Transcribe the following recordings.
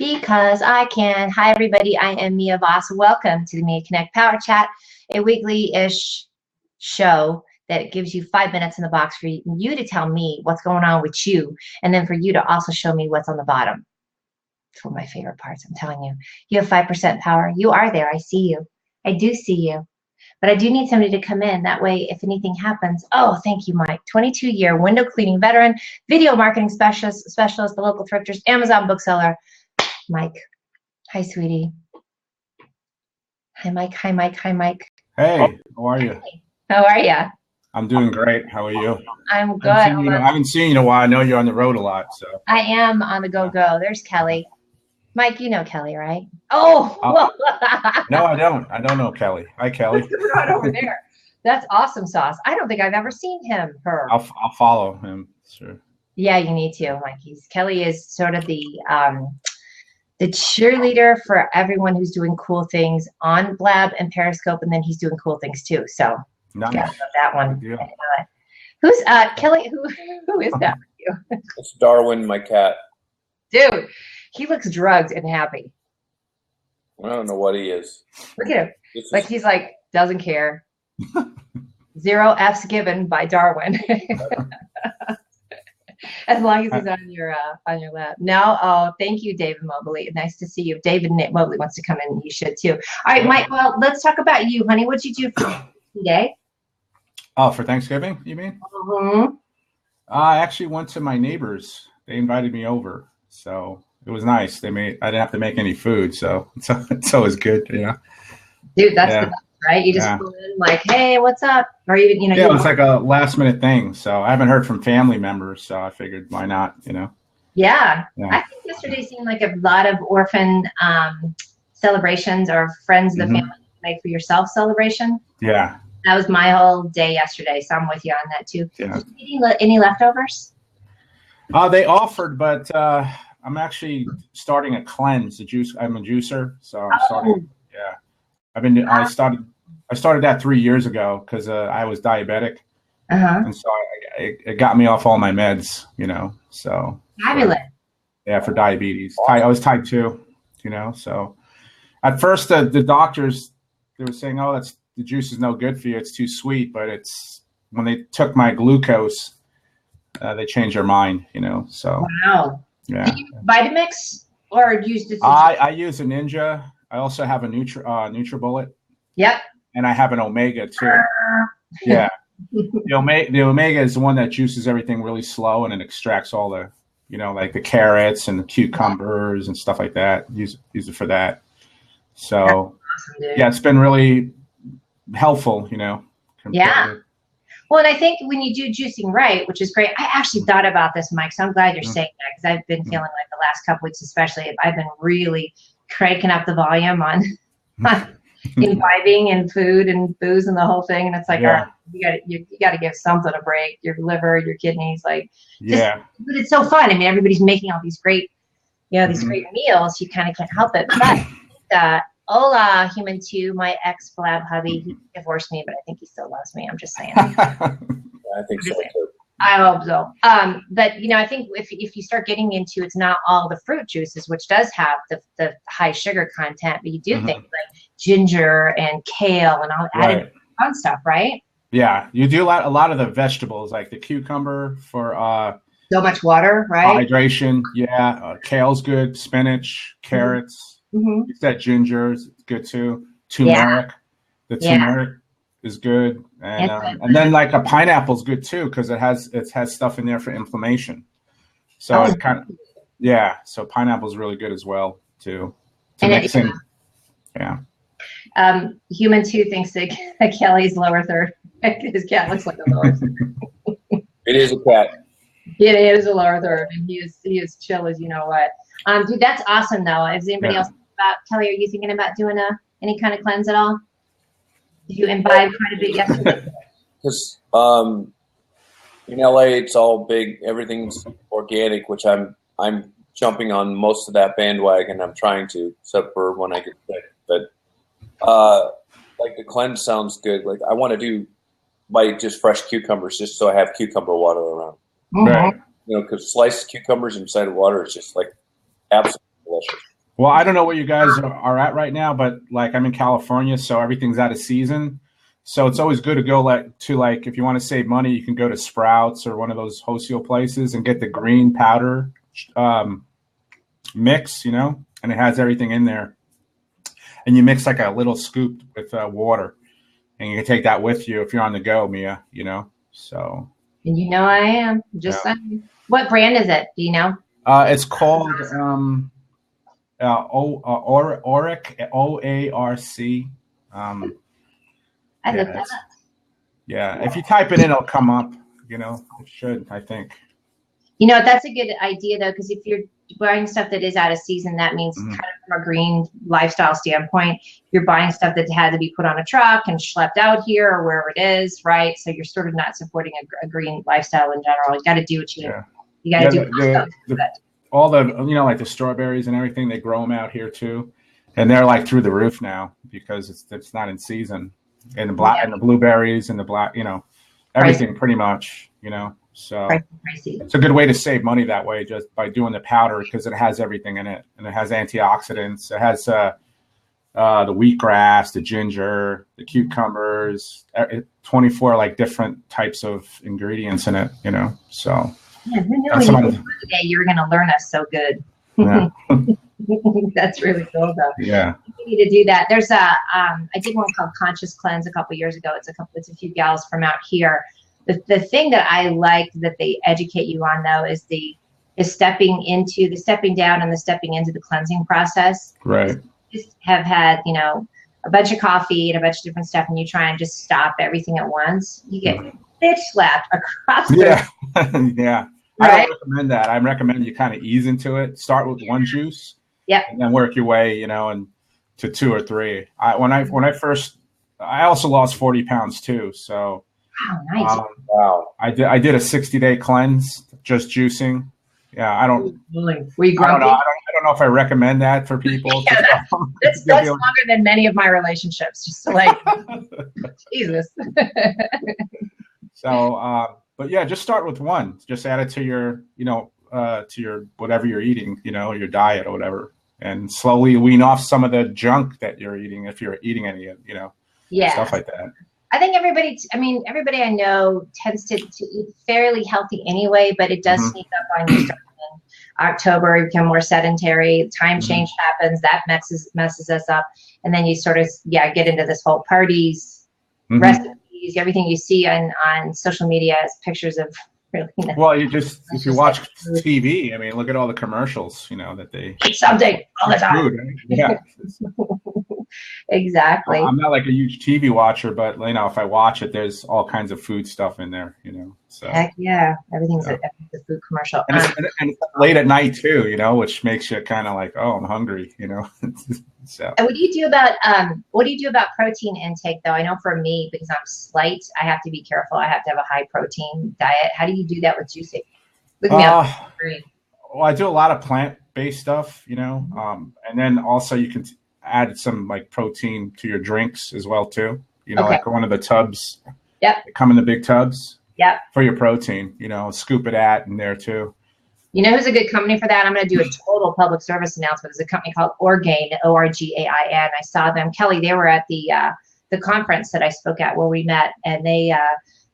because I can. Hi, everybody. I am Mia Voss. Welcome to the Mia Connect Power Chat, a weekly-ish show that gives you 5 minutes in the box for you to tell me what's going on with you, and then for you to also show me what's on the bottom. It's one of my favorite parts, I'm telling you. You have 5% power. You are there. I see you. I do see you. But I do need somebody to come in. That way, if anything happens, oh, thank you, Mike. 22-year window cleaning veteran, video marketing specialist, the local thrifters, Amazon bookseller. Mike. Hi, sweetie. Hi, Mike. Hi, Mike. Hi, Mike. Hey, how are you? Hey. How are you? I'm doing great. How are you? I'm good. I haven't seen you in a while. I know you're on the road a lot. So I am on the go-go. There's Kelly. Mike, you know Kelly, right? Oh, no, I don't. I don't know Kelly. Hi, Kelly. Right over there. That's awesome sauce. I don't think I've ever seen her. I'll follow him. Sure. Yeah, you need to. Like Kelly is sort of the cheerleader for everyone who's doing cool things on Blab and Periscope, and then he's doing cool things too. So nice. Yeah, that one. Yeah. Who's Kelly? Who is that for you? It's Darwin, my cat. Dude, he looks drugged and happy. I don't know what he is. Look at him. Like he's like doesn't care. 0 F's given by Darwin. As long as he's on your lap. Now, oh, thank you, David Mobley. Nice to see you. David Mobley wants to come in. You should too. All right, Mike. Well, let's talk about you, honey. What'd you do for today? Oh, for Thanksgiving, you mean? Mm-hmm. I actually went to my neighbors. They invited me over, so it was nice. I didn't have to make any food, so it's always good, you know. Dude, that's the best, right? You just pull in like, hey, what's up? Or even, Yeah, it was like a last minute thing. So I haven't heard from family members, so I figured why not, you know. Yeah. I think yesterday seemed like a lot of orphan celebrations or friends of the family make for yourself celebration. Yeah. That was my whole day yesterday, so I'm with you on that too. Yeah. Did you eat any leftovers? They offered, but I'm actually starting a cleanse. I'm a juicer, so I'm starting. Yeah, I started that 3 years ago because I was diabetic, and so it got me off all my meds, you know. So fabulous. For diabetes, I was type 2, you know. So at first the doctors, they were saying, "Oh, the juice is no good for you. It's too sweet." But it's when they took my glucose, they changed their mind, you know. So wow. Yeah. Do you Vitamix or use this? I use a Ninja. I also have a NutriBullet. Yep. And I have an Omega too. Yeah. The Omega is the one that juices everything really slow, and it extracts all the, you know, like the carrots and the cucumbers and stuff like that. Use it for that. So awesome, yeah, it's been really helpful, you know. Yeah. Well, and I think when you do juicing right, which is great, I actually thought about this, Mike, so I'm glad you're saying that, because I've been feeling like the last couple weeks especially, I've been really cranking up the volume on imbibing and food and booze and the whole thing, and it's like, all right, you got to give something a break, your liver, your kidneys, like, but it's so fun. I mean, everybody's making all these great, you know, these great meals, you kind of can't help it. But Hola, Human 2, my ex-Blab hubby. He divorced me, but I think he still loves me. I'm just saying. I think so too. I hope so. But, you know, I think if you start getting into, it's not all the fruit juices, which does have the high sugar content, but you do things like ginger and kale and all added fun stuff, right? Yeah, you do a lot of the vegetables, like the cucumber for so much water, right? Hydration. Yeah, kale's good. Spinach, carrots. It's that ginger is good too. Turmeric, the turmeric is good, and then like a pineapple's good too because it has stuff in there for inflammation. So it's kind of So pineapple's really good as well too. To mix in. Yeah. Human 2 thinks that Kelly's lower third. His cat looks like a lower third. It is a cat. It is a lower third, and he is chill as you know what. Dude, that's awesome though. Is anybody else about Kelly? Are you thinking about doing any kind of cleanse at all? Did you imbibe quite a bit yesterday? Because in LA, it's all big. Everything's organic, which I'm jumping on most of that bandwagon. I'm trying to, except for when I get sick. But like the cleanse sounds good. Like I want to do by just fresh cucumbers, just so I have cucumber water around. Right. You know, because sliced cucumbers inside of water is just like absolutely delicious. Well, I don't know where you guys are at right now, but like I'm in California, so everything's out of season. So it's always good to go like if you want to save money, you can go to Sprouts or one of those wholesale places and get the green powder um, mix, and it has everything in there. And you mix like a little scoop with water, and you can take that with you if you're on the go, Mia. So. And I am just saying. What brand is it? Do you know? It's called Oric, OARC. I looked that up. Yeah, if you type it in, it'll come up. It should, I think. That's a good idea though, because if you're buying stuff that is out of season, that means kind of from a green lifestyle standpoint, you're buying stuff that had to be put on a truck and schlepped out here or wherever it is, right? So you're sort of not supporting a green lifestyle in general. You got to do what you got to do. All the like the strawberries and everything, they grow them out here too, and they're like through the roof now because it's not in season. And the blueberries and the black, everything pretty much, So it's a good way to save money that way, just by doing the powder, because it has everything in it, and it has antioxidants. It has the wheatgrass, the ginger, the cucumbers, 24 like different types of ingredients in it, So yeah, who knew today you were going to learn us so good. Yeah. That's really cool though. Yeah. You need to do that. There's I did one called Conscious Cleanse a couple years ago. It's a few gals from out here. The thing that I like that they educate you on though is the stepping down and the stepping into the cleansing process. Right. You just have had, a bunch of coffee and a bunch of different stuff, and you try and just stop everything at once. You get bitch slapped across the yeah. Right? I don't recommend that. I recommend you kind of ease into it. Start with one juice. Yep. And then work your way, and to 2 or 3. When I also lost 40 pounds too. So wow, nice. I did a 60-day cleanse, just juicing. Yeah, I don't. Were you grumpy? I don't know if I recommend that for people. Yeah, that's longer than many of my relationships. Just like Jesus. So, but yeah, just start with one. Just add it to your, to your whatever you're eating, your diet or whatever, and slowly wean off some of the junk that you're eating if you're eating any of, stuff like that. I think everybody I know tends to eat fairly healthy anyway, but it does sneak up on you starting in October. You become more sedentary. Time change happens. That messes us up. And then you sort of, get into this whole parties, recipes, everything you see on social media is pictures of really. Well, if you watch TV, look at all the commercials, that they eat something all the time. Food, right? Yeah. Exactly. I'm not like a huge TV watcher, but if I watch it, there's all kinds of food stuff in there, So heck yeah, everything's a food commercial. And it's late at night too, which makes you kind of like, oh, I'm hungry, So. And what do you do about protein intake though? I know for me, because I'm slight, I have to be careful. I have to have a high protein diet. How do you do that with juicing? Look me up. Well, I do a lot of plant-based stuff, and then also you can add some like protein to your drinks as well too. Like one of the tubs. Yep. They come in the big tubs. Yep. For your protein, scoop it in there too. You know who's a good company for that? I'm going to do a total public service announcement. There's a company called Orgain, Orgain. I saw them. Kelly, they were at the conference that I spoke at where we met, and they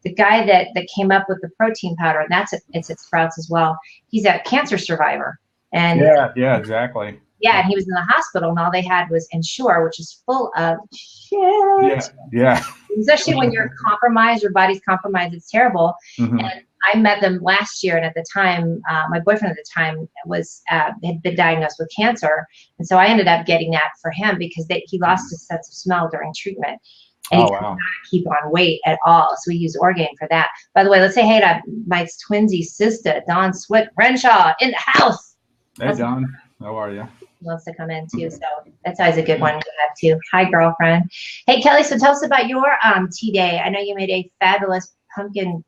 the guy that came up with the protein powder, and it's at Sprouts as well. He's a cancer survivor. And yeah, exactly. Yeah, and he was in the hospital, and all they had was Ensure, which is full of shit. Yeah. Especially when you're compromised, your body's compromised, it's terrible. And I met them last year, and at the time, my boyfriend at the time had been diagnosed with cancer, and so I ended up getting that for him because he lost his sense of smell during treatment, and he could not keep on weight at all. So we used Orgain for that. By the way, let's say hey to my twinsy sister, Dawn Swick Renshaw, in the house. Hey, Dawn, how are you? Wants to come in too, so that's always a good one to have too. Hi, girlfriend. Hey, Kelly, so tell us about your tea day. I know you made a fabulous pumpkin.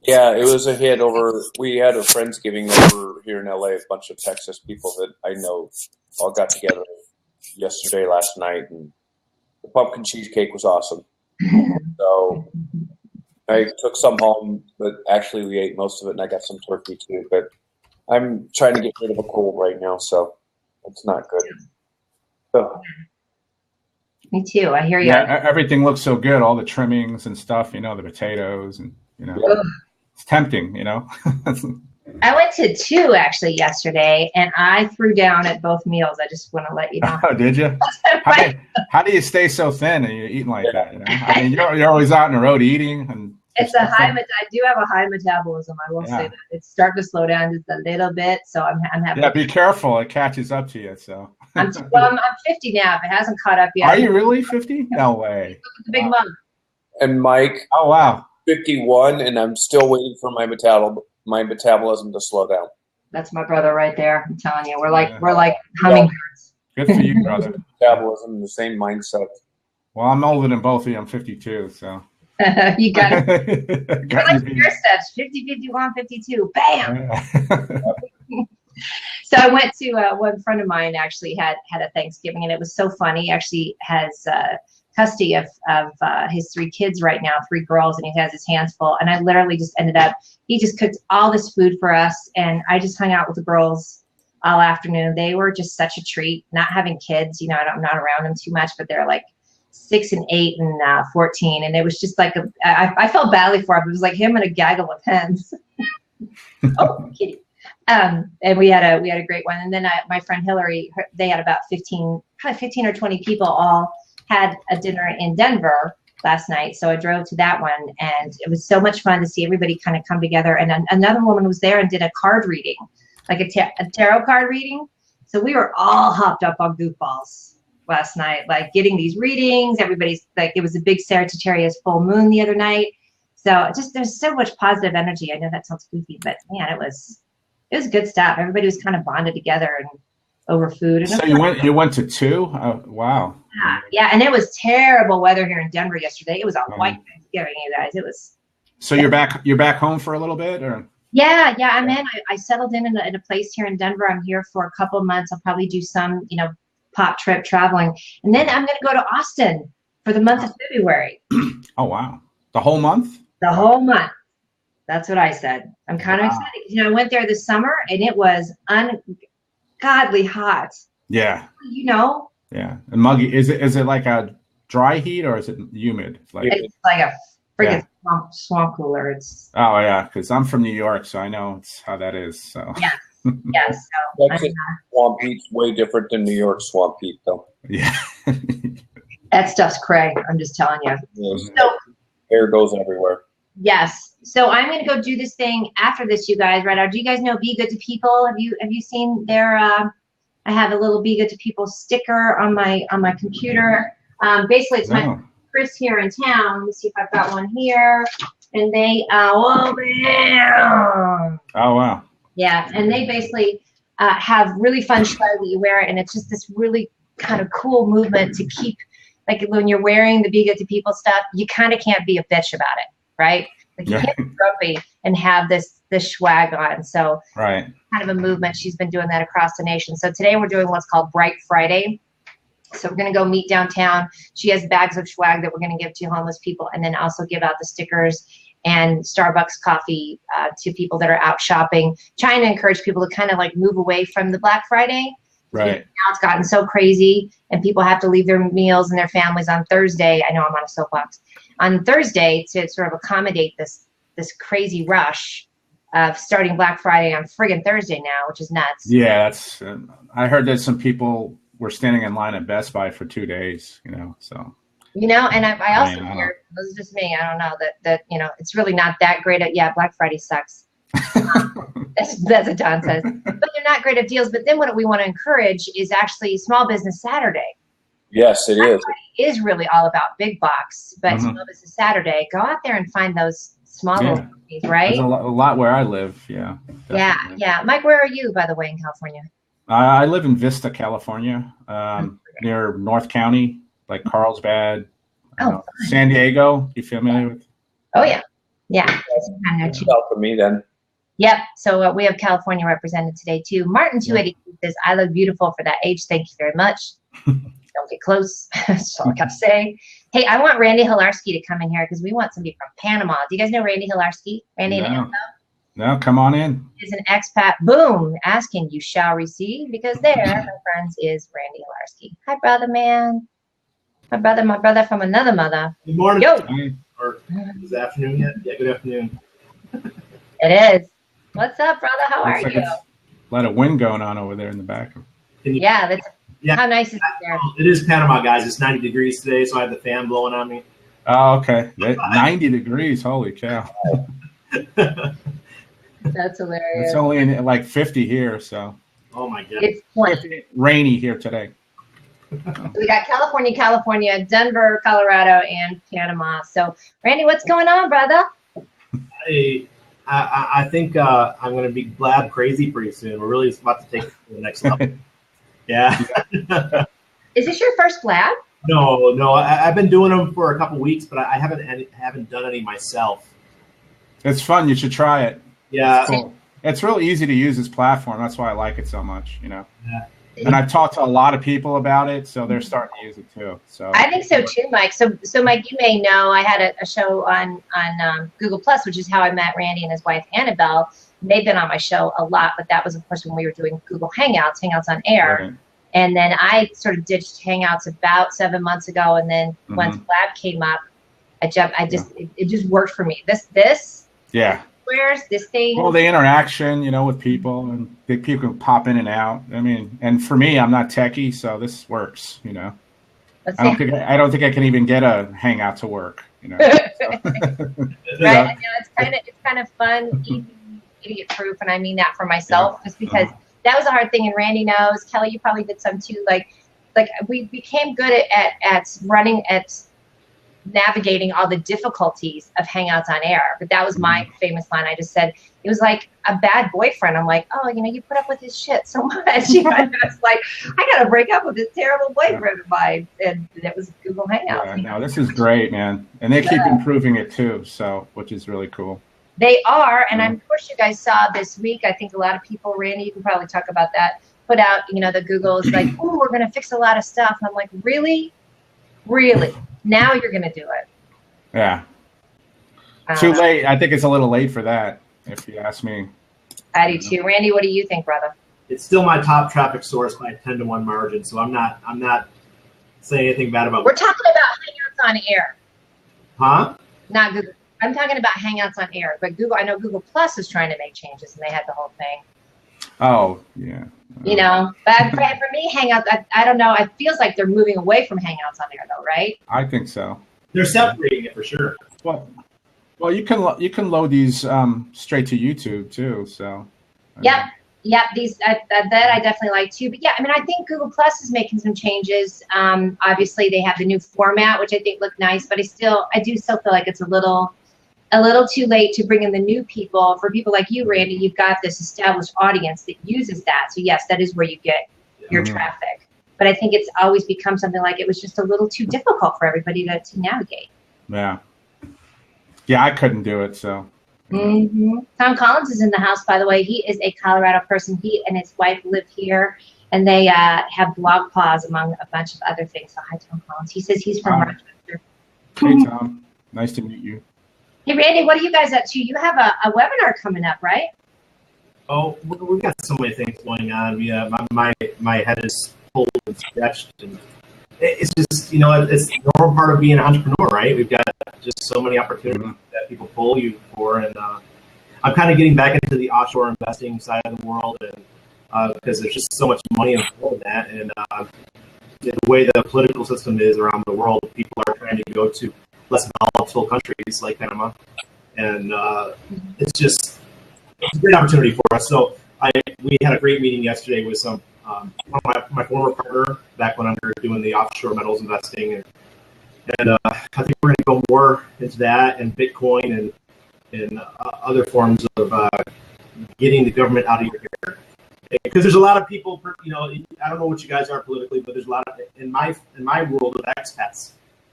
Yeah, it was a hit we had a Friendsgiving over here in LA. A bunch of Texas people that I know all got together last night, and the pumpkin cheesecake was awesome. So I took some home, but actually we ate most of it, and I got some turkey too. But I'm trying to get rid of a cold right now, so It's not good. Oh. Me too. I hear you. Yeah, everything looks so good. All the trimmings and stuff, the potatoes and, it's tempting, I went to 2 actually yesterday, and I threw down at both meals. I just want to let you know. Oh, did you? How do you stay so thin and you're eating like that? I mean, you're always out on the road eating, and it's a high. I do have a high metabolism. I will say that it's starting to slow down just a little bit. So I'm happy. Yeah, be careful. It catches up to you. So. I'm 50 now. If it hasn't caught up yet. Are you really 50? No way. Look at the big mug. And Mike. Oh wow. 51, and I'm still waiting for my metabolism to slow down. That's my brother right there. I'm telling you, we're like hummingbirds. Good for you, brother. Metabolism, the same mindset. Well, I'm older than both of you. I'm 52, so. You got it. Like your steps, 50, 51, 52. Bam! So I went to one friend of mine actually had a Thanksgiving, and it was so funny. He actually has custody of his 3 kids right now, 3 girls, and he has his hands full. And I literally just he just cooked all this food for us, and I just hung out with the girls all afternoon. They were just such a treat. Not having kids, I'm not around them too much, but they're like 6 and 8 and 14, and it was just like I felt badly for him. It was like him and a gaggle of hens. Oh, kitty. And we had a great one. And then my friend Hillary, they had about 15 or 20 people all had a dinner in Denver last night. So I drove to that one, and it was so much fun to see everybody kind of come together. And another woman was there and did a card reading, like a tarot card reading. So we were all hopped up on goofballs last night, like getting these readings. Everybody's like, it was a big Sagittarius full moon the other night. So just, there's so much positive energy. I know that sounds goofy, but man, it was good stuff. Everybody was kind of bonded together and over food. And so you went to 2? Oh, wow. Yeah, and it was terrible weather here in Denver yesterday. It was a white Thanksgiving, you guys. It was. So you're back home for a little bit, or? Yeah, I'm in. I settled in a place here in Denver. I'm here for a couple of months. I'll probably do some, pop trip traveling, and then I'm going to go to Austin for the month of February. Oh wow, the whole month. The whole month. That's what I said. I'm kind of excited. I went there this summer, and it was ungodly hot. Yeah. Yeah, and muggy. Is it like a dry heat, or is it humid? It's like a freaking swamp cooler. It's. Oh yeah, because I'm from New York, so I know it's how that is. So. Yeah. Yeah. So Texas swamp heat's way different than New York swamp heat, though. Yeah. That stuff's cray. I'm just telling you. Yes. So, air goes everywhere. Yes. So I'm going to go do this thing after this, you guys. Right now, do you guys know Be Good to People? Have you seen their? I have a little Be Good to People sticker on my computer. Basically, it's my Chris here in town. Let me see if I've got one here. And they oh wow. Yeah, and they basically have really fun swag that you wear, and it's just this really kind of cool movement to keep, like when you're wearing the Be Good to People stuff, you kind of can't be a bitch about it, right? Like you can't be grumpy and have this swag on. So right, kind of a movement. She's been doing that across the nation. So today we're doing what's called Bright Friday. So we're going to go meet downtown. She has bags of swag that we're going to give to homeless people, and then also give out the stickers and Starbucks coffee to people that are out shopping, trying to encourage people to kind of like move away from the Black Friday. Right. Now it's gotten so crazy, and people have to leave their meals and their families on Thursday. I know I'm on a soapbox. On Thursday to sort of accommodate this crazy rush of starting Black Friday on friggin' Thursday now, which is nuts. Yeah, that's. I heard that some people were standing in line at Best Buy for 2 days. So. And I also hear, this is just me, I don't know, that it's really not that great at, Black Friday sucks. That's what Don says. But they're not great at deals. But then what we want to encourage is actually Small Business Saturday. Yes, it is. It is really all about big box. But Small Business Saturday, go out there and find those small little companies, right? There's a lot where I live, yeah. Definitely. Yeah. Mike, where are you, by the way, in California? I live in Vista, California, near North County. Like Carlsbad, San Diego. You familiar with? Oh yeah. South of me then. Yep. So we have California represented today too. Martin 282 says, "I look beautiful for that age. Thank you very much." Don't get close. That's all I got to say. Hey, I want Randy Hilarski to come in here because we want somebody from Panama. Do you guys know Randy Hilarski? Randy and Anko? No, come on in. Is an expat. Boom, asking you shall receive, because there, my friends, is Randy Hilarski. Hi, brother, man. My brother from another mother. Good morning. Yo. Or is it afternoon yet? Yeah, good afternoon. It is. What's up, brother? How are Looks you? like it's a lot of wind going on over there in the back. Yeah, how nice is it there? It is Panama, guys. It's 90 degrees today, so I have the fan blowing on me. Oh, okay. 90 degrees. Holy cow. That's hilarious. It's only in like 50 here, so. Oh my god. It's 20. Rainy here today. We got California, Denver, Colorado, and Panama. So, Randy, what's going on, brother? I think I'm going to be blab crazy pretty soon. We're really about to take it to the next level. Yeah. Is this your first blab? No. I've been doing them for a couple weeks, but I haven't done any myself. It's fun. You should try it. Yeah. It's cool. It's real easy to use this platform. That's why I like it so much, Yeah. And I've talked to a lot of people about it, so they're starting to use it too. So I think so too, Mike. So Mike, you may know I had a show on Google Plus, which is how I met Randy and his wife Annabelle. They've been on my show a lot, but that was of course when we were doing Google Hangouts on air. Right. And then I sort of ditched Hangouts about 7 months ago, and then once Blab came up, it just worked for me. This yeah. Where's this thing? Well, the interaction, with people, and people can pop in and out. I mean, and for me, I'm not techie, so this works. I don't think I can even get a Hangout to work. Right? It's kind of fun, easy, idiot-proof, and I mean that for myself, just because that was a hard thing. And Randy knows. Kelly, you probably did some too. Like we became good at navigating all the difficulties of Hangouts on air. But that was my famous line. I just said, it was like a bad boyfriend. I'm like, oh, you put up with his shit so much. And it's like, I got to break up with this terrible boyfriend of mine. And it was Google Hangouts. Yeah, no, this is great, man. And they keep improving it too, which is really cool. They are. And of course you guys saw this week, I think a lot of people, Randy, you can probably talk about that, put out, the Google is like, oh, we're going to fix a lot of stuff. And I'm like, really? Really? Now you're going to do it. Yeah. Too late. I think it's a little late for that, if you ask me. I do too. Randy, what do you think, brother? It's still my top traffic source by a 10-to-1 margin, so I'm not saying anything bad about it. We're talking about Hangouts on air. Huh? Not Google. I'm talking about Hangouts on air. But Google, I know Google Plus is trying to make changes, and they had the whole thing. Oh, yeah. But for me, Hangouts, I don't know. It feels like they're moving away from Hangouts on air, though, right? I think so. They're separating it for sure. Well, you can load these straight to YouTube too. So. Yep. These that I definitely like too. But yeah, I think Google Plus is making some changes. Obviously, they have the new format, which I think look nice. But I do still feel like it's a little too late to bring in the new people. For people like you, Randy, you've got this established audience that uses that. So yes, that is where you get your traffic. But I think it's always become something like it was just a little too difficult for everybody to navigate. Yeah. Yeah, I couldn't do it, so. Tom Collins is in the house, by the way. He is a Colorado person. He and his wife live here, and they have blog paws among a bunch of other things. So hi, Tom Collins. He says he's from Rochester. Hey, Tom. Nice to meet you. Hey, Randy, what are you guys up to? You have a webinar coming up, right? Oh, we've got so many things going on. My head is pulled and stretched, and it's just, it's the normal part of being an entrepreneur, right? We've got just so many opportunities that people pull you for, and I'm kind of getting back into the offshore investing side of the world, and because there's just so much money involved in that, and the way the political system is around the world, people are trying to go to less volatile countries like Panama, and it's a great opportunity for us. So we had a great meeting yesterday with some my former partner back when we were doing the offshore metals investing, and I think we're going to go more into that and Bitcoin and other forms of getting the government out of your hair. Because there's a lot of people, I don't know what you guys are politically, but there's a lot of, in my world of expats,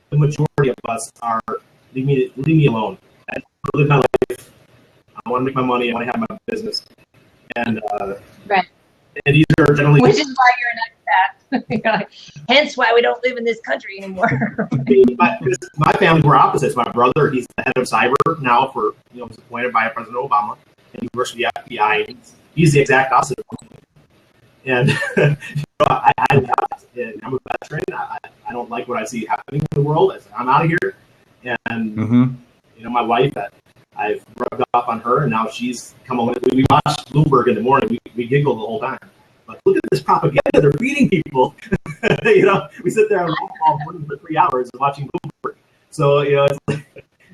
the majority of us are leave me alone. I live my life. I want to make my money. I want to have my business, and right. And these are generally, which is why you're an expat. Hence why we don't live in this country anymore. my family were opposites. My brother, he's the head of cyber now was appointed by President Obama, and he works for the FBI. He's the exact opposite of me. And I left, and I'm a veteran. I don't like what I see happening in the world. I said, I'm out of here. And my wife, I've rubbed off on her, and now she's come on. We watch Bloomberg in the morning. We giggle the whole time. Like, look at this propaganda. They're feeding people. We sit there and watch all morning for 3 hours watching Bloomberg. So, it's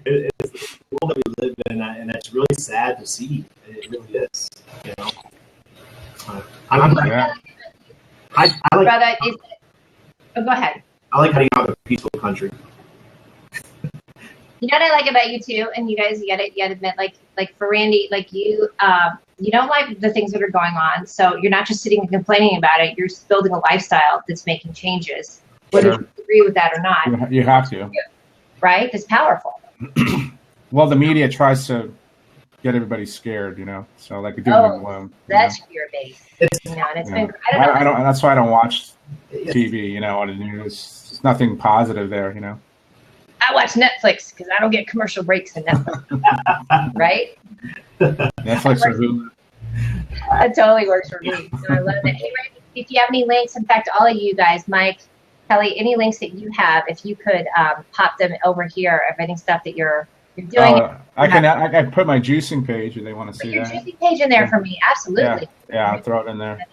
the world that we live in, and it's really sad to see. It really is. I like. Brother, go ahead. I like hanging out in a peaceful country. You know what I like about you too, and you guys, you gotta admit, like for Randy, like you don't like the things that are going on, so you're not just sitting and complaining about it. You're building a lifestyle that's making changes, whether you agree with that or not. You have to, right? It's powerful. Well, the media tries to get everybody scared, so like it doing alone. That's fear based, and it's been. I don't know. That's why I don't watch TV, on the news. There's nothing positive there, I watch Netflix because I don't get commercial breaks in Netflix, right? Netflix or Hulu. It totally works for me. So I love it. Hey, Randy, if you have any links, in fact, all of you guys, Mike, Kelly, any links that you have, if you could pop them over here of any stuff that you're doing. I can put my juicing page if they want to see your that. juicing page in there for me, absolutely. Yeah, I'll throw it in there.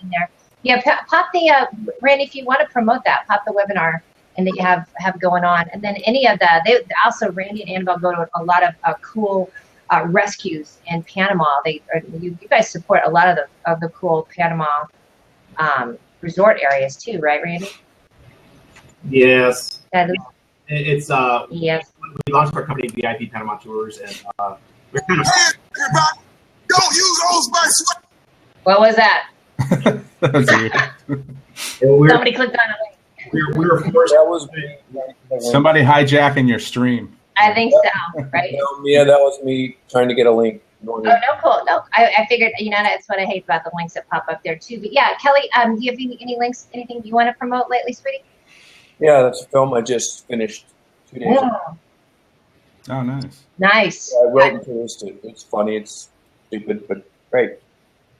Yeah, pop the Randy, if you want to promote that, pop the webinar and that you have going on, and then any of they also Randy and Annabelle go to a lot of cool rescues in Panama. You guys support a lot of the cool Panama resort areas too, right, Randy? Yes. It's yes. We launched our company, VIP Panama Tours, and we're kind of. Everybody, don't use Old Spice. What was that? Somebody clicked on it. We were forced. That was me. Somebody hijacking your stream. I think so, right? No, Mia, that was me trying to get a link. Oh, no, cool. No, I figured, that's what I hate about the links that pop up there, too. But, yeah, Kelly, do you have any links, anything you want to promote lately, sweetie? Yeah, that's a film I just finished 2 days ago. Oh, nice. Nice. I wrote and produced it. It's funny. It's stupid, but great.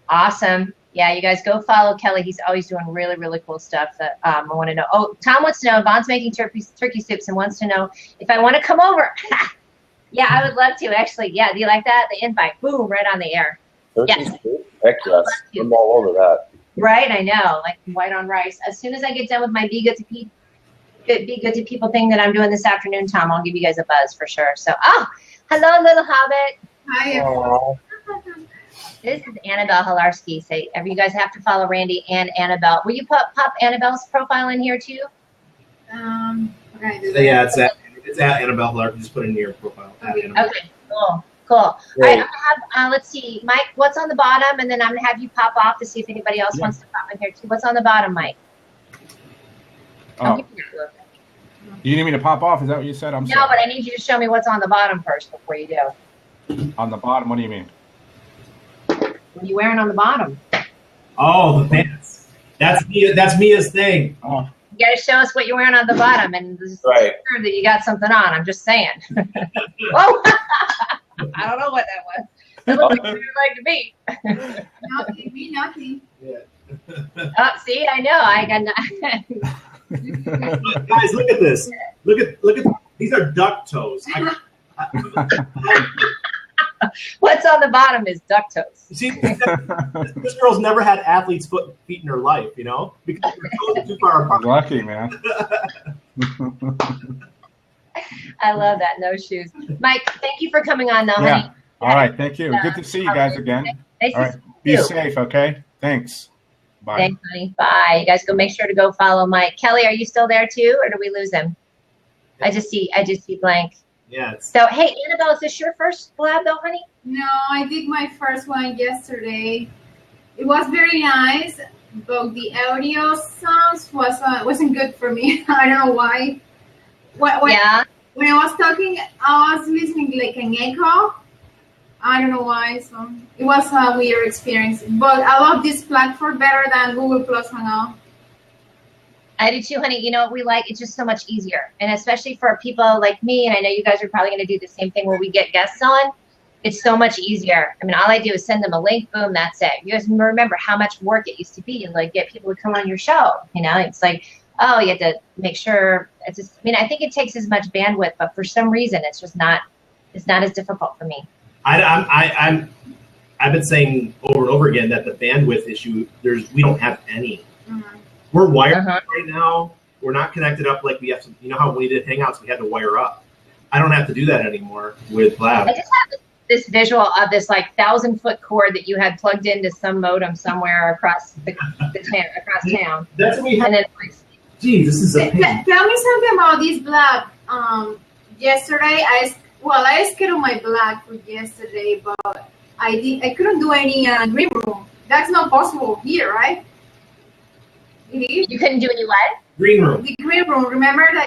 Awesome. Yeah, you guys go follow Kelly. He's always doing really, really cool stuff that I want to know. Oh, Tom wants to know, Vaughn's making turkey soups and wants to know if I want to come over. Yeah, I would love to, actually. Yeah, do you like that? The invite, boom, right on the air. Turkey soup? Heck yes. I'm all over that. Right, I know, like white on rice. As soon as I get done with my Be Good to People thing that I'm doing this afternoon, Tom, I'll give you guys a buzz for sure. So, hello, little hobbit. Hi, everyone. This is Annabelle Hilarski. You guys have to follow Randy and Annabelle. Will you pop Annabelle's profile in here too? Okay. Yeah, it's at Annabelle Hilarski. Just put it in your profile. Okay, cool. I have, let's see, Mike, what's on the bottom? And then I'm going to have you pop off to see if anybody else wants to pop in here too. What's on the bottom, Mike? Oh. You need me to pop off? Is that what you said? No, but I need you to show me what's on the bottom first before you do. On the bottom? What do you mean? What are you wearing on the bottom? Oh, the pants. That's Mia's thing. Oh. You got to show us what you're wearing on the bottom, and right. Sure that you got something on. I'm just saying. Whoa! I don't know what that was. That looks like you'd like to be. Nothing. Yeah. Oh, see, I know. I got. Guys, look at this. Look at these are duck toes. What's on the bottom is duck toes. You see, this girl's never had athlete's feet in her life, because her toes are too far apart. Lucky, man. I love that. No shoes. Mike, thank you for coming on, though, Yeah. honey. All right. Thank you. Good to see you guys again. Nice All right. Be safe, okay? Thanks. Bye. Thanks, honey. Bye. You guys go make sure to go follow Mike. Kelly, are you still there too, or do we lose him? I just see blank. Yeah. So, hey, Annabelle, is this your first collab, though, honey? No, I did my first one yesterday. It was very nice, but the audio sounds wasn't good for me. I don't know why. When I was talking, I was listening like an echo. I don't know why. So it was a weird experience. But I love this platform better than Google Plus Hangout. I do too, honey. You know what we like? It's just so much easier. And especially for people like me, and I know you guys are probably going to do the same thing where we get guests on. It's so much easier. I mean, all I do is send them a link, boom, that's it. You guys remember how much work it used to be to like get people to come on your show. You know, it's like, oh, you have to make sure. It's just, I mean, I think it takes as much bandwidth, but for some reason, it's just not. It's not as difficult for me. I've been saying over and over again that the bandwidth issue, we don't have any. Mm-hmm. We're wired right now. We're not connected up like we have to. You know how when we did Hangouts, we had to wire up. I don't have to do that anymore with Blab. I just have this visual of this like 1,000-foot cord that you had plugged into some modem somewhere across the town, across town. That's what we have. And then, like, geez, this is a pain. Tell me something about this Blab. Yesterday, I scheduled my Blab for yesterday, but I couldn't do any green room. That's not possible here, right? It is? you couldn't do any what? Green room. The green room. Remember that?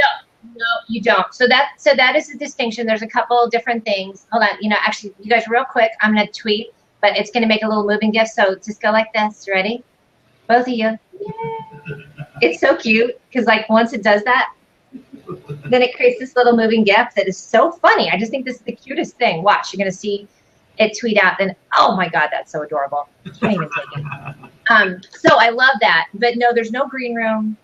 No, you don't. So that is a distinction. There's a couple of different things. Hold on. You know, actually, you guys, real quick, I'm going to tweet, but it's going to make a little moving GIF. So just go like this. Ready? Both of you. Yay. It's so cute because, like, once it does that, then it creates this little moving GIF that is so funny. I just think this is the cutest thing. Watch. You're going to see it tweet out. Then, oh, my God, that's so adorable. I can't even take it. So I love that. But, no, there's no green room.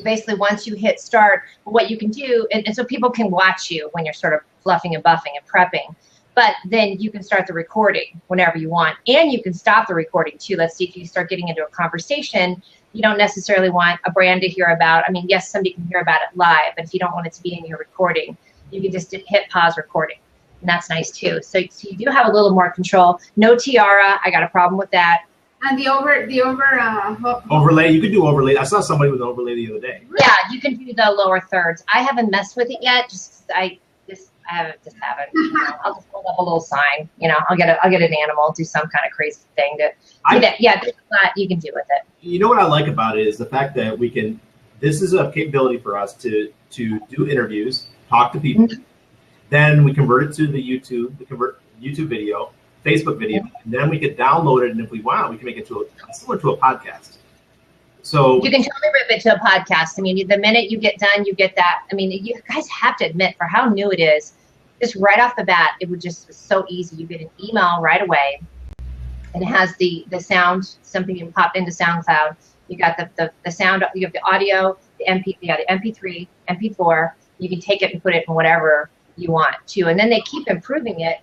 Basically, once you hit start, what you can do, and so people can watch you when you're sort of fluffing and buffing and prepping, but then you can start the recording whenever you want, and you can stop the recording too. Let's see if you start getting into a conversation you don't necessarily want a brand to hear about. I mean, yes, somebody can hear about it live, but if you don't want it to be in your recording, you can just hit pause recording, and that's nice too. So you do have a little more control. No tiara, I got a problem with that. And the overlay, you could do overlay. I saw somebody with an overlay the other day. Yeah, you can do the lower thirds. I haven't messed with it yet. I haven't. You know, I'll just hold up a little sign. You know, I'll get an animal, do some kind of crazy thing to do that. Yeah, there's a lot you can do with it. You know what I like about it is the fact that we can. This is a capability for us to do interviews, talk to people. Mm-hmm. Then we convert it to the YouTube. We convert YouTube video, Facebook video, and then we could download it, and if we want, we can make it similar to a podcast. So you can totally rip it to a podcast. I mean, the minute you get done, you get that. I mean, you guys have to admit, for how new it is, just right off the bat, it would just be so easy. You get an email right away, and it has the sound, something you pop into SoundCloud. You got the sound, you have the audio, the MP3, MP4. You can take it and put it in whatever you want to, and then they keep improving it.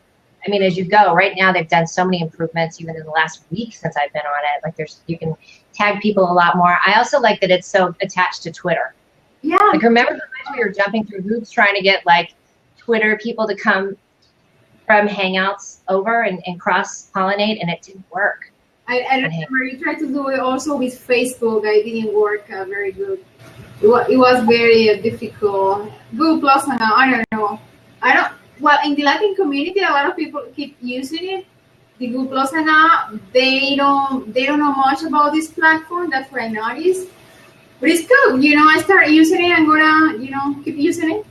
I mean, as you go, right now they've done so many improvements even in the last week since I've been on it. Like you can tag people a lot more. I also like that it's so attached to Twitter. Yeah. Like, remember the times we were jumping through hoops trying to get like Twitter people to come from Hangouts over and cross-pollinate, and it didn't work. I remember you tried to do it also with Facebook. It didn't work very good. It was very difficult. Google Plus, I don't know. Well, in the Latin community, a lot of people keep using it. The Google Plus Hangout, they don't know much about this platform. That's what I noticed. But it's good. You know, I started using it. I'm gonna, keep using it.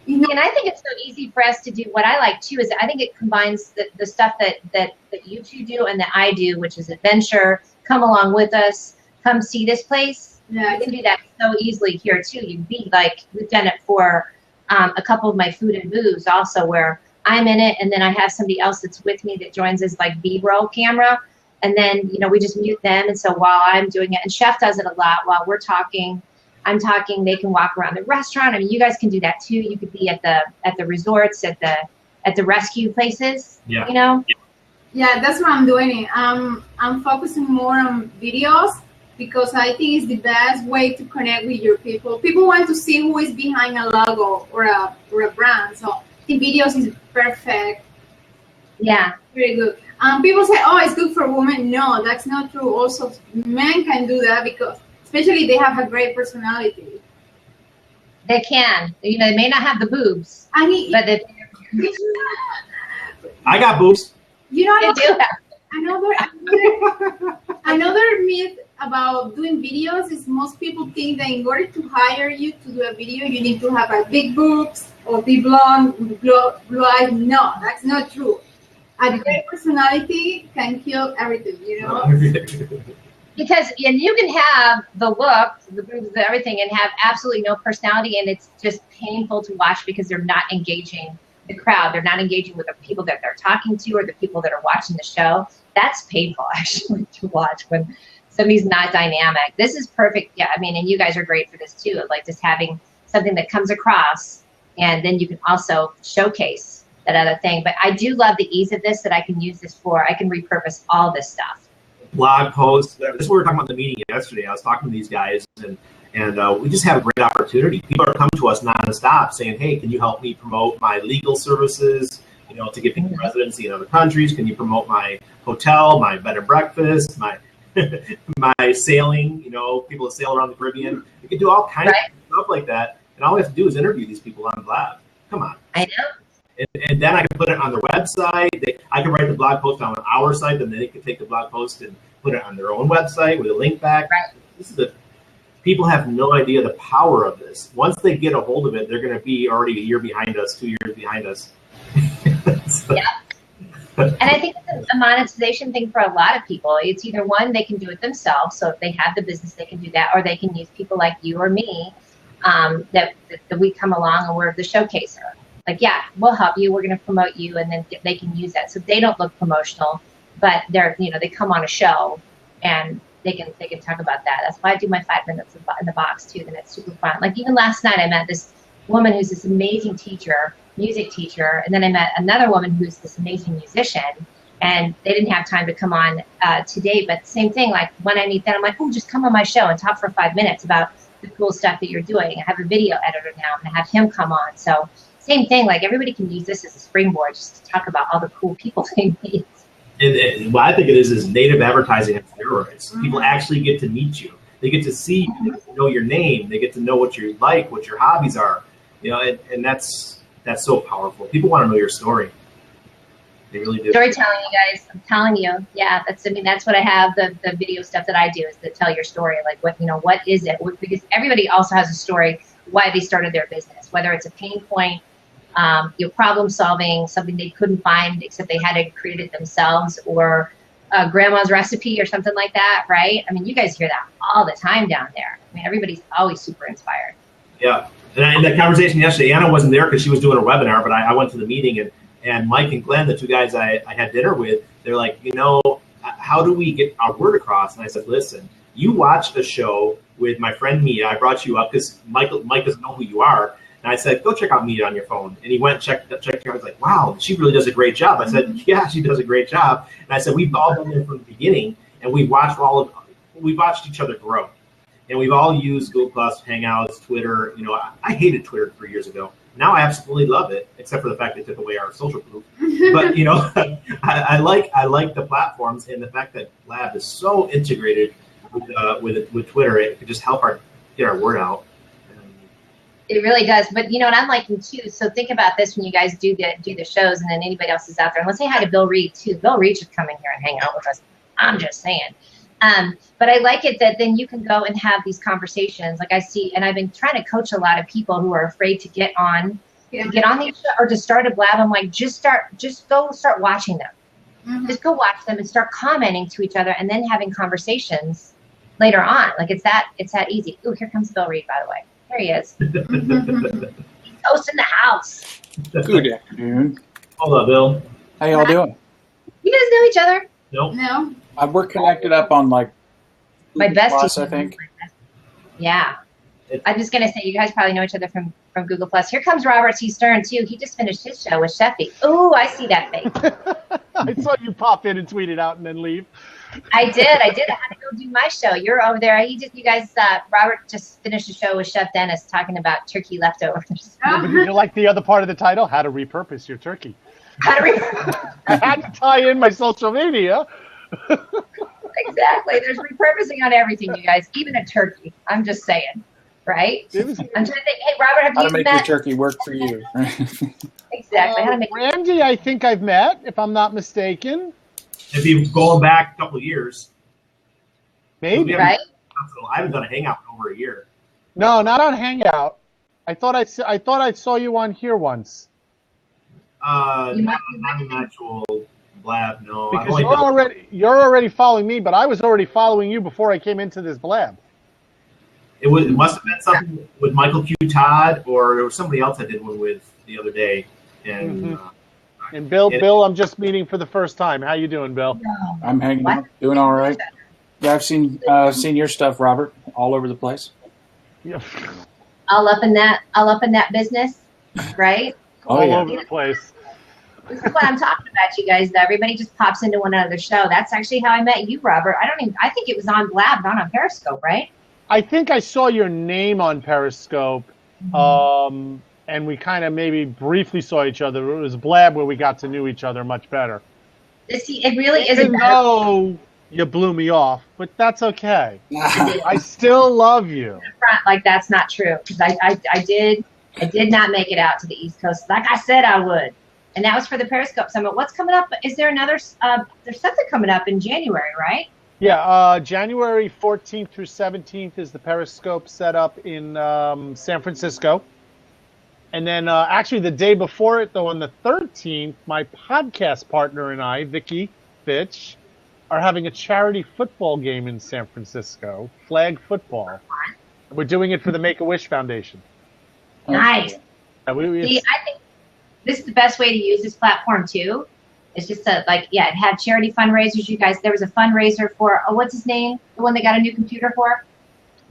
And I think it's so easy for us to do. What I like too is I think it combines the stuff that you two do and that I do, which is adventure. Come along with us. Come see this place. Yeah, you can do that so easily here too. You'd be like, we've done it for a couple of my food and booze also, where I'm in it and then I have somebody else that's with me that joins as like B-roll camera, and then we just mute them, and so while I'm doing it, and Chef does it a lot, while we're talking, I'm talking, they can walk around the restaurant. I mean, you guys can do that too. You could be at the resorts, at the rescue places. Yeah. Yeah, that's what I'm doing. I'm focusing more on videos, because I think it's the best way to connect with your people. People want to see who is behind a logo or a brand. So the videos is perfect. Yeah. Very good. People say, oh, it's good for women. No, that's not true. Also, men can do that, because especially they have a great personality. They can. They may not have the boobs. I mean, but they I got boobs. They do have. Another myth about doing videos is most people think that in order to hire you to do a video, you need to have a big boobs or be blonde, blue eyes. No, that's not true. A great personality can kill everything, Because you can have the look, the boobs, everything, and have absolutely no personality, and it's just painful to watch because they're not engaging the crowd. They're not engaging with the people that they're talking to or the people that are watching the show. That's painful, actually, to watch when somebody's not dynamic. This is perfect. Yeah, I mean, and you guys are great for this too, of like just having something that comes across, and then you can also showcase that other thing. But I do love the ease of this, that I can use this for. I can repurpose all this stuff. Blog posts. This is what we were talking about in the meeting yesterday. I was talking to these guys, and we just have a great opportunity. People are coming to us nonstop saying, hey, can you help me promote my legal services, to get people residency in other countries? Can you promote my hotel, my bed and breakfast, my my sailing, people that sail around the Caribbean? We can do all kinds of stuff like that. And all we have to do is interview these people on Blab. Come on. I know. And then I can put it on their website. I can write the blog post on our site, and then they can take the blog post and put it on their own website with a link back. Right. People have no idea the power of this. Once they get a hold of it, they're going to be already a year behind us, 2 years behind us. Yeah. And I think it's a monetization thing for a lot of people. It's either one, they can do it themselves. So if they have the business, they can do that, or they can use people like you or me that we come along and we're the showcaser. Like, yeah, we'll help you. We're going to promote you, and then they can use that. So they don't look promotional, but they come on a show and they can talk about that. That's why I do my 5 minutes in the box too. Then it's super fun. Like even last night, I met this woman who's this amazing teacher, music teacher, and then I met another woman who's this amazing musician. And they didn't have time to come on today, but same thing. Like when I meet them, I'm like, oh, just come on my show and talk for 5 minutes about the cool stuff that you're doing. I have a video editor now, and I have him come on. So same thing. Like everybody can use this as a springboard just to talk about all the cool people they meet. And what I think it is native advertising on steroids. People actually get to meet you. They get to see you. They get to know your name. They get to know what you like, what your hobbies are. And that's so powerful. People want to know your story. They really do. Storytelling, you guys. I'm telling you. Yeah, that's what I have. The video stuff that I do is to tell your story. Like what is it? Because everybody also has a story why they started their business, whether it's a pain point, problem solving, something they couldn't find except they had to create it themselves, or grandma's recipe or something like that, right? I mean, you guys hear that all the time down there. I mean, everybody's always super inspired. Yeah. And in the conversation yesterday, Anna wasn't there because she was doing a webinar, but I went to the meeting, and Mike and Glenn, the two guys I had dinner with, they're like, how do we get our word across? And I said, listen, you watched a show with my friend Mia. I brought you up because Mike doesn't know who you are. And I said, go check out Mia on your phone. And he went and checked her out. I was like, wow, she really does a great job. I said, yeah, she does a great job. And I said, we've all been there from the beginning, and we've watched each other grow. And we've all used Google Plus, Hangouts, Twitter. I hated Twitter 3 years ago. Now I absolutely love it, except for the fact they took away our social proof. But I like the platforms, and the fact that Blab is so integrated with Twitter. It could just help get our word out. It really does. But and I'm liking too. So think about this when you guys do the shows, and then anybody else is out there. And let's say hi to Bill Reed too. Bill Reed should come in here and hang out with us. I'm just saying. But I like it that then you can go and have these conversations. Like I see, and I've been trying to coach a lot of people who are afraid to get on these shows or to start a Blab. I'm like, just go start watching them. Mm-hmm. Just go watch them and start commenting to each other, and then having conversations later on. Like it's that easy. Ooh, here comes Bill Reed, by the way. There he is. He's hosting the house. Good afternoon. Hello, Bill. How y'all doing? You guys know each other? Nope. No. We're connected up on My bestie. Plus, I think. Yeah. I'm just gonna say you guys probably know each other from Google Plus. Here comes Robert T. Stern too. He just finished his show with Sheffy. Ooh, I see that face. I saw you pop in and tweet it out and then leave. I did. I had to go do my show. You're over there. Robert just finished a show with Chef Dennis talking about turkey leftovers. Yeah, but did you like the other part of the title? How to repurpose your turkey. I had to tie in my social media. Exactly. There's repurposing on everything, you guys, even a turkey. I'm just saying, right? I'm trying to think. Hey, Robert, have how you to make met? your turkey work for you? Exactly. How to make Randy, I think I've met, if I'm not mistaken. If you're going back a couple of years. Maybe. Right? I haven't done a Hangout in over a year. No, not on Hangout. I thought I saw you on here once. Not an actual Blab, no. Because you're already following me, but I was already following you before I came into this Blab. It must have been something with Michael Q. Todd, or there was somebody else I did one with the other day. And And Bill, I'm just meeting for the first time. How you doing, Bill? I'm hanging out, doing all right. Yeah, I've seen your stuff, Robert, all over the place. Yeah. All up in that business, right? Oh, All yeah. over the place. This is what I'm talking about, you guys. Though everybody just pops into one another's show. That's actually how I met you, Robert. I think it was on Blab, not on Periscope, right? I think I saw your name on Periscope, and we kind of maybe briefly saw each other. It was Blab where we got to know each other much better. It really isn't. Even though you blew me off, but that's okay. I still love you. Like that's not true because I did not make it out to the East Coast like I said I would, and that was for the Periscope Summit. What's coming up? Is there another? There's something coming up in January, right? Yeah, January 14th through 17th is the Periscope setup in San Francisco. And then actually the day before it, though, on the 13th, my podcast partner and I, Vicky Fitch, are having a charity football game in San Francisco, flag football. We're doing it for the Make-A-Wish Foundation. Nice. See, I think this is the best way to use this platform, too. It's just have charity fundraisers. You guys, there was a fundraiser for, what's his name? The one they got a new computer for?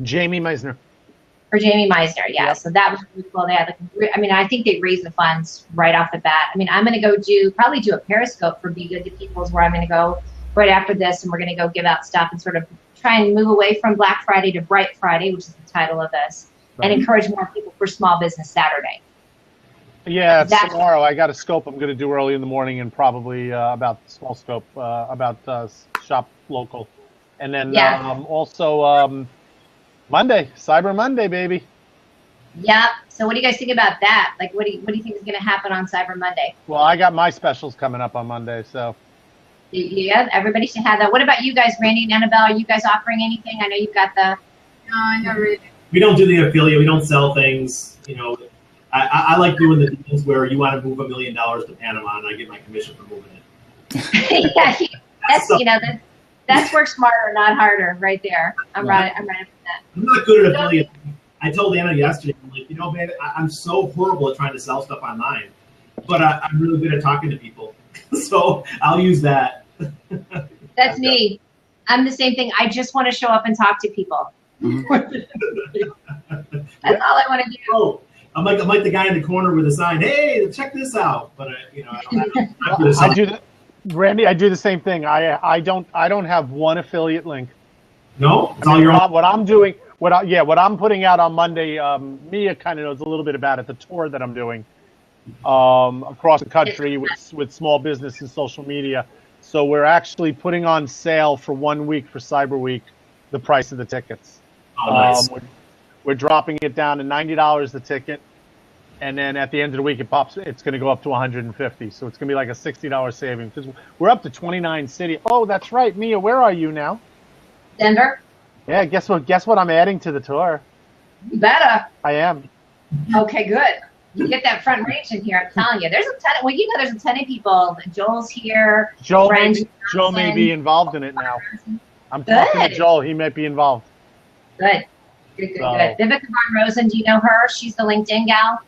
Jamie Meisner. For Jamie Meisner, yeah. Yep. So that was really cool. They had, I think they raised the funds right off the bat. I'm going to go probably do a Periscope for Be Good to People's where I'm going to go right after this, and we're going to go give out stuff and sort of try and move away from Black Friday to Bright Friday, which is the title of this, and encourage more people for Small Business Saturday. Yeah, it's tomorrow. I got a scope I'm going to do early in the morning and probably about small scope, about shop local. And then also Monday, Cyber Monday, baby. Yeah. So what do you guys think about that? Like, what do you think is going to happen on Cyber Monday? Well, I got my specials coming up on Monday, so. Yeah, everybody should have that. What about you guys, Randy and Annabelle? Are you guys offering anything? I know you've got the... No, not really. We don't do the affiliate. We don't sell things. I like doing the deals where you want to move $1 million to Panama, and I get my commission for moving it. Yeah, that's work smarter, not harder, right there. I'm right for that. I'm not good at affiliate. I told Anna yesterday, I'm like, man, I'm so horrible at trying to sell stuff online, but I'm really good at talking to people, so I'll use that. That's me. I'm the same thing. I just want to show up and talk to people. That's all I want to do. Oh, I'm like the guy in the corner with a sign. Hey, check this out. But I do Randy, I do the same thing. I don't have one affiliate link. No, it's all your own. What I'm doing. What I'm putting out on Monday. Mia kind of knows a little bit about it. The tour that I'm doing across the country with small business and social media. So we're actually putting on sale for 1 week for Cyber Week the price of the tickets. Oh, nice. We're dropping it down to $90 the ticket, and then at the end of the week it's going to go up to $150. So it's going to be like a $60 saving because we're up to 29 cities. Oh, that's right, Mia. Where are you now? Denver. Yeah. Guess what? I'm adding to the tour. You better. I am. Okay, good. You get that front range in here. I'm telling you, there's a ton. There's a ton of people. Joel's here. Joel may be involved in it now. I'm talking to Joel. He might be involved. Good. Vivica Von Rosen, do you know her? She's the LinkedIn gal.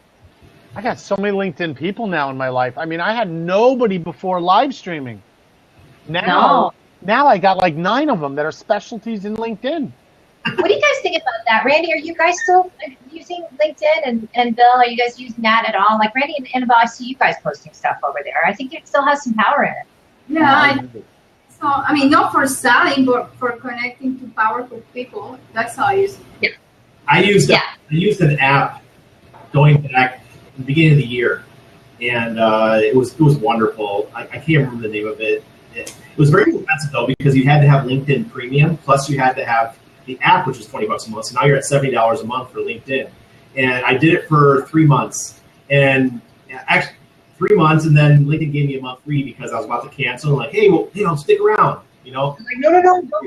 I got so many LinkedIn people now in my life. I had nobody before live streaming. Now I got like 9 of them that are specialties in LinkedIn. What do you guys think about that? Randy, are you guys still using LinkedIn? And Bill, are you guys using that at all? Like Randy and Annabelle, I see you guys posting stuff over there. I think it still has some power in it. Yeah, not for selling, but for connecting to powerful people. That's how I use it. Yeah. I used an app going back at the beginning of the year, and it was wonderful. I can't remember the name of it. It was very expensive though because you had to have LinkedIn Premium, plus you had to have the app, which is $20 a month. So now you're at $70 a month for LinkedIn, and I did it for 3 months, and actually 3 months, and then LinkedIn gave me a month free because I was about to cancel. I'm like, hey, well, stick around, I'm like, no,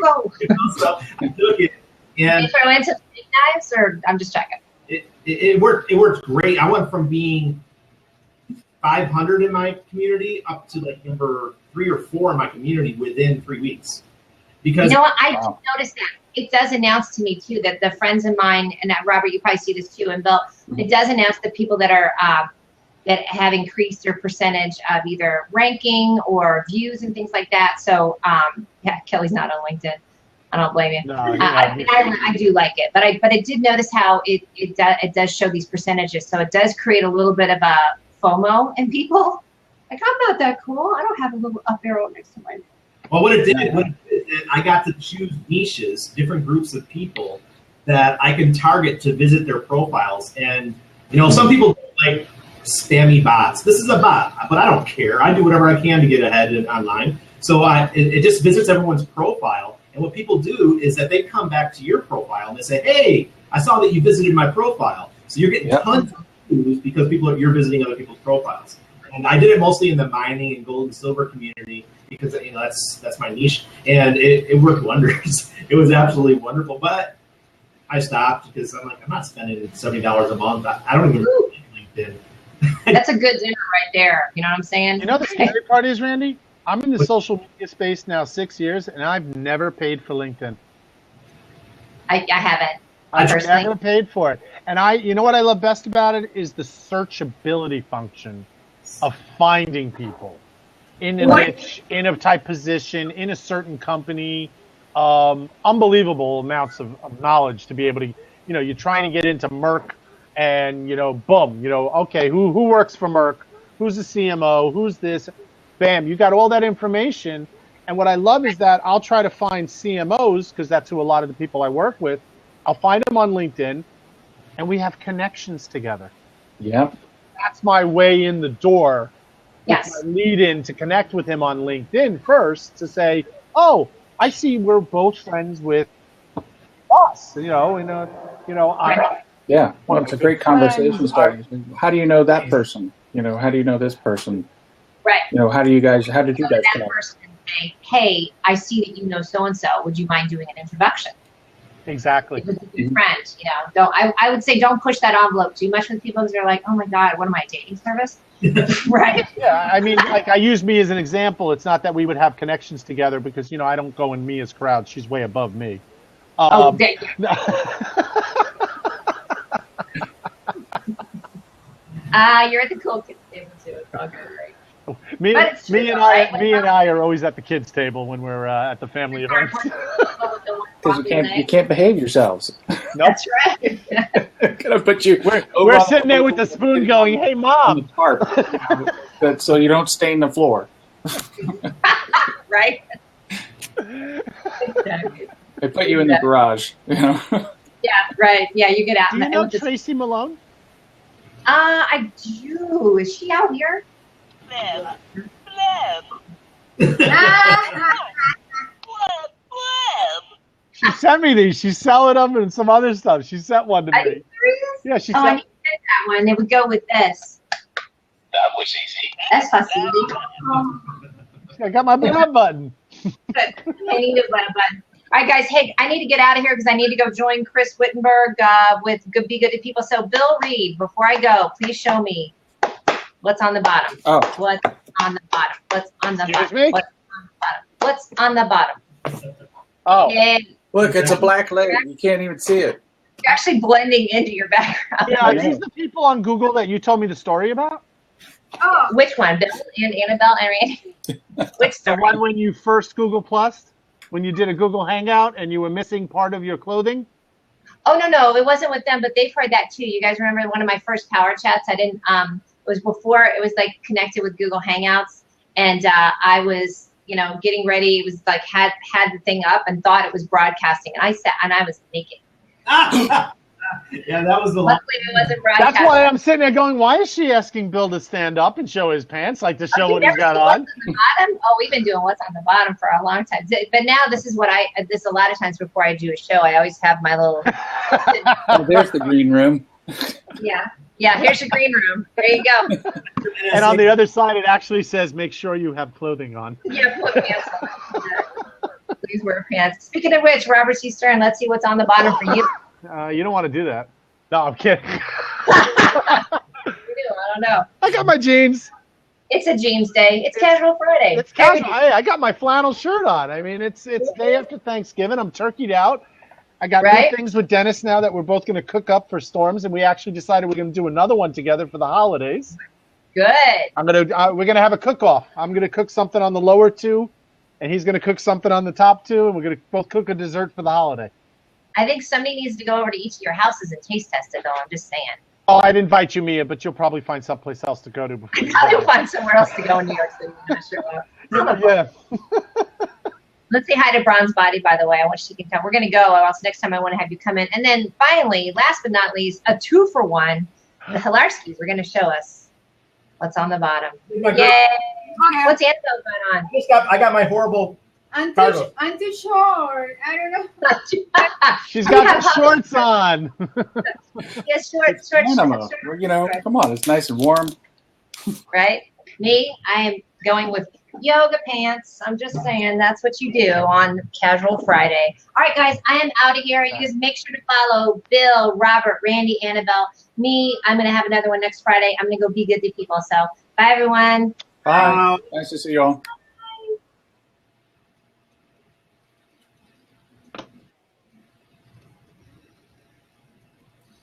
go. So I took it, and you throw in some big knives, or I'm just checking. It worked. It worked great. I went from being 500 in my community up to like number 3 or 4 in my community within 3 weeks. Because you know what? I noticed that. It does announce to me too that the friends of mine, and Robert, you probably see this too, and Bill, it does announce the people that are that have increased their percentage of either ranking or views and things like that. So yeah, Kelly's not on LinkedIn. I don't blame you. No, I do like it, but I did notice how it does show these percentages. So it does create a little bit of a FOMO in people. Like, I'm not that cool. I don't have a little up arrow next to my name. Well, what it did, I got to choose niches, different groups of people that I can target to visit their profiles. And, some people like spammy bots. This is a bot, but I don't care. I do whatever I can to get ahead online. So it just visits everyone's profile. And what people do is that they come back to your profile and they say, hey, I saw that you visited my profile. So you're getting tons of views because you're visiting other people's profiles. And I did it mostly in the mining and gold and silver community because that's my niche, and it worked wonders. It was absolutely wonderful, but I stopped because I'm like, I'm not spending $70 a month. I don't even like LinkedIn. That's a good dinner right there. You know what I'm saying? You know the scary part is, Randy? I'm in the social media space now 6 years, and I've never paid for LinkedIn. I haven't. I've never paid for it. And you know what I love best about it is the searchability function of finding people in a niche, in a type position, in a certain company. Unbelievable amounts of knowledge to be able to, you're trying to get into Merck and, boom, okay, who works for Merck? Who's the CMO? Who's this? Bam, you got all that information. And what I love is that I'll try to find CMOs, because that's who a lot of the people I work with. I'll find them on LinkedIn, and we have connections together. Yep. That's my way in the door. Yes. My lead in to connect with him on LinkedIn first to say, oh, I see we're both friends with us. Yeah, well, it's a great conversation starter. How do you know that person? How do you know this person? Right. How did you guys that connect? person say, hey, I see that you know so-and-so. Would you mind doing an introduction? Exactly. With a good friend, I would say don't push that envelope too much with people because they're like, oh my God, what am I, a dating service? Right. Yeah, I mean, like I use me as an example. It's not that we would have connections together because, I don't go in Mia's crowd. She's way above me. You're at the cool kids table too. It's all good, right? Me and I are always at the kids table when we're at the family events. Because you can't behave yourselves. Nope. That's right. Gonna put you. We're sitting there with the spoon, going, "Hey, Mom." But so you don't stain the floor. Right. Exactly. They put you in the garage. Yeah. Right. Yeah. You get out. Do you know Tracy Malone? I do. Is she out here? She sent me these. She's selling them and some other stuff. She sent one to me. Yeah, she sent. I need that one. It would go with this. That was easy. That's easy. I got my button. Good. I need a button. All right, guys. Hey, I need to get out of here because I need to go join Chris Wittenberg with Be Good to People. So, Bill Reed, before I go, please show me what's on the bottom. Oh. What's on the bottom? What's on the Excuse bottom? me? What's on the bottom? Oh. And Look, it's a black lady. You can't even see it. you're actually blending into your background. Yeah, are these the people on Google that you told me the story about? Oh, which one? Bill and Annabelle and Randy? Which The story? one when you first Google Plus? When you did a Google Hangout and you were missing part of your clothing? Oh, no, it wasn't with them, but they've heard that too. You guys remember one of my first power chats? I didn't, it was before it was like connected with Google Hangouts. And I was, getting ready. It was like, had the thing up and thought it was broadcasting. And I sat and I was naked. Yeah, that was the Luckily it wasn't broadcasting. That's why I'm sitting there going, why is she asking Bill to stand up and show his pants, like to show what he's got on? What's on the bottom? Oh, we've been doing what's on the bottom for a long time. But now this is what a lot of times before I do a show, I always have my little. Oh, there's the green room. Yeah, here's your green room. There you go. And on the other side, it actually says, make sure you have clothing on. Yeah, put pants on. Please wear pants. Speaking of which, Robert C. Stern, let's see what's on the bottom for you. You don't want to do that. No, I'm kidding. I don't know. I got my jeans. It's a jeans day. It's casual Friday. It's casual. I got my flannel shirt on. I mean, it's day after Thanksgiving. I'm turkeyed out. I got new things with Dennis now that we're both going to cook up for Storms, and we actually decided we're going to do another one together for the holidays. Good. We're gonna have a cook-off. I'm gonna cook something on the lower two, and he's gonna cook something on the top two, and we're gonna both cook a dessert for the holiday. I think somebody needs to go over to each of your houses and taste test it, though. I'm just saying. Oh, I'd invite you, Mia, but you'll probably find someplace else to go to before you I'll find somewhere else to go in New York City when I show up. Yeah. Let's say hi to Bronze Body, by the way. I want she can come. We're going to go, or else next time I want to have you come in. And then finally, last but not least, a 2-for-1. The Hilarskis are going to show us what's on the bottom. Yay! What's Annabelle going on? I got my horrible. I'm too short. I don't know. She's got the shorts on. Yes, shorts. You know, come on, it's nice and warm. Right? Me, I am going with yoga pants. I'm just saying that's what you do on Casual Friday. All right, guys, I am out of here. You guys make sure to follow Bill, Robert, Randy, Annabelle. Me, I'm going to have another one next Friday. I'm going to go be good to people. So, bye, everyone. Bye. Nice to see you all.